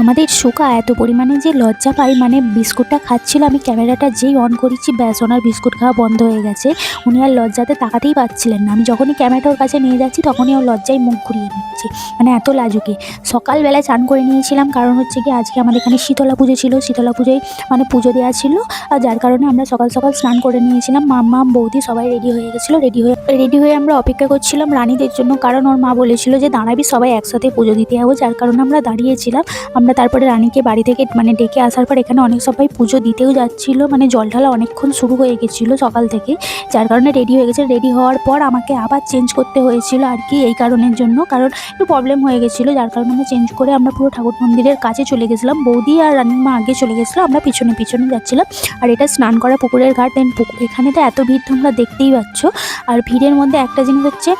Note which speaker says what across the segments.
Speaker 1: আমাদের সুকা এত পরিমাণে যে লজ্জা পায়, মানে বিস্কুটটা খাচ্ছিল, আমি ক্যামেরাটা যেই অন করেছি ব্যাস ওনার বিস্কুট খাওয়া বন্ধ হয়ে গেছে। উনি আর লজ্জাতে তাকাতেই পারছিলেন না। আমি যখনই ক্যামেরাটা ওর কাছে নিয়ে যাচ্ছি তখনই ওর লজ্জায় মুখ ঘুরিয়ে নিচ্ছে, মানে এত লাজুকে। সকালবেলায় চান করে নিয়েছিলাম, কারণ হচ্ছে কি আজকে আমাদের এখানে শীতলা পুজো ছিল। শীতলা পুজোয় মানে পুজো দেওয়া ছিল, আর যার কারণে আমরা সকাল সকাল স্নান করে নিয়েছিলাম। মাম্মা বৌদি সবাই রেডি হয়ে গেছিলো। রেডি হয়ে আমরা অপেক্ষা করছিলাম রানীদের জন্য, কারণ ওর মা বলেছিল যে দাঁড়াবি, সবাই একসাথে পুজো দিতে যাবো, যার কারণে আমরা দাঁড়িয়েছিলাম। আমরা তারপরে রানীকে বাড়ি থেকে মানে ডেকে আসার পর এখানে অনেক সবাই পুজো দিতেও যাচ্ছিলো, মানে জল ঢালা অনেকক্ষণ শুরু হয়ে গেছিলো সকাল থেকে, যার কারণে রেডি হয়ে গেছে। রেডি হওয়ার পর আমাকে আবার চেঞ্জ করতে হয়েছিল আর কি, এই কারণের জন্য, কারণ একটু প্রবলেম হয়ে গেছিলো, যার কারণে আমরা চেঞ্জ করে আমরা পুরো ঠাকুর মন্দিরের কাছে চলে গেছিলাম। বৌদি আর রানীর মা আগে চলে গেছিলো, আমরা পিছনে পিছনে যাচ্ছিলাম। আর এটা স্নান করা পুকুরের ঘাট। দেন এখানে তো এত ভিড় তোমরা দেখতেই পাচ্ছ। আর ভিড়ের মধ্যে একটা জিনিস হচ্ছে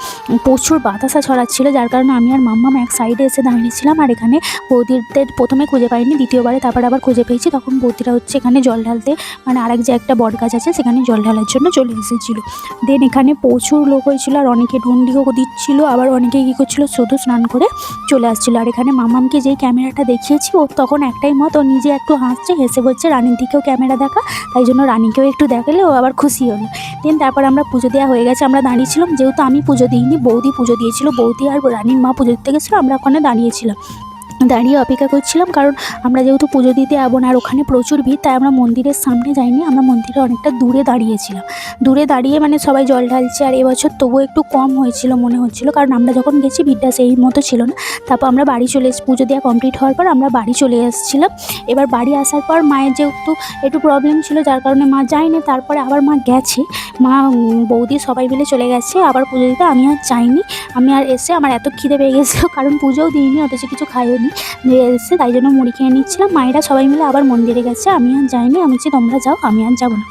Speaker 1: প্রচুর বাতাসা ছড়াচ্ছিল, যার কারণে আমি আর মাম্মাম এক সাইডে এসে দাঁড়িয়েছিলাম। আর এখানে বৌদিদের প্রথমে খুঁজে পাইনি, দ্বিতীয়বারে তারপর আবার খুঁজে পেয়েছি। তখন বৌদিরা হচ্ছে এখানে জল ঢালতে, মানে আরেক যে একটা বট গাছ আছে সেখানে জল ঢালার জন্য চলে এসেছিলো। দেন এখানে প্রচুর লোক হয়েছিল, আর অনেকে ডন্ডিও দিচ্ছিলো, আবার অনেকে কী করছিলো শুধু স্নান করে চলে আসছিলো। আর এখানে মামামকে যেই ক্যামেরাটা দেখিয়েছি, ও তখন একটাই মত, ও নিজে একটু হাসছে, হেসে বলছে রানীর দিকেও ক্যামেরা দেখা, তাই জন্য রানীকেও একটু দেখালে ও আবার খুশি হলো। দেন তারপর আমরা পুজো দেওয়া হয়ে গেছে, আমরা দাঁড়িয়েছিলাম। যেহেতু আমি পুজো দিইনি, বৌদি পুজো দিয়েছিল, বৌদি আর রানীর মা পুজো দিতে গেছিলো, আমরা ওখানে দাঁড়িয়ে অপেক্ষা করছিলাম, কারণ আমরা যেহেতু পুজো দিতে যাবো না, আর ওখানে প্রচুর ভিড়, তাই আমরা মন্দিরের সামনে যাইনি, আমরা মন্দিরে অনেকটা দূরে দাঁড়িয়েছিলাম। দূরে দাঁড়িয়ে মানে সবাই জল ঢালছে। আর এবছর তবুও একটু কম হয়েছিল মনে হচ্ছিলো, কারণ আমরা যখন গেছি ভিড়টা সেই মতো ছিল না। তারপর আমরা বাড়ি চলে এসেছি, পুজো দেওয়া কমপ্লিট হওয়ার পর আমরা বাড়ি চলে এসেছিলাম। এবার বাড়ি আসার পর মায়ের যেহেতু একটু প্রবলেম ছিল, যার কারণে মা যায়নি। তারপরে আবার মা গেছে, মা বৌদি সবাই মিলে চলে গেছে আবার পুজো দিতে। আমি আর যাইনি। আমি আর এসে আমার এত খিদে পেয়ে গেছিলো, কারণ পুজোও দিইনি, অথচ কিছু খাইও নি এসে, তাই জন্য মুড়ি খেয়ে নিচ্ছিলাম। মায়েরা সবাই মিলে আবার মন্দিরে গেছে, আমি আর যাইনি। আমি বলছি তোমরা যাও, আমি আর যাবো না।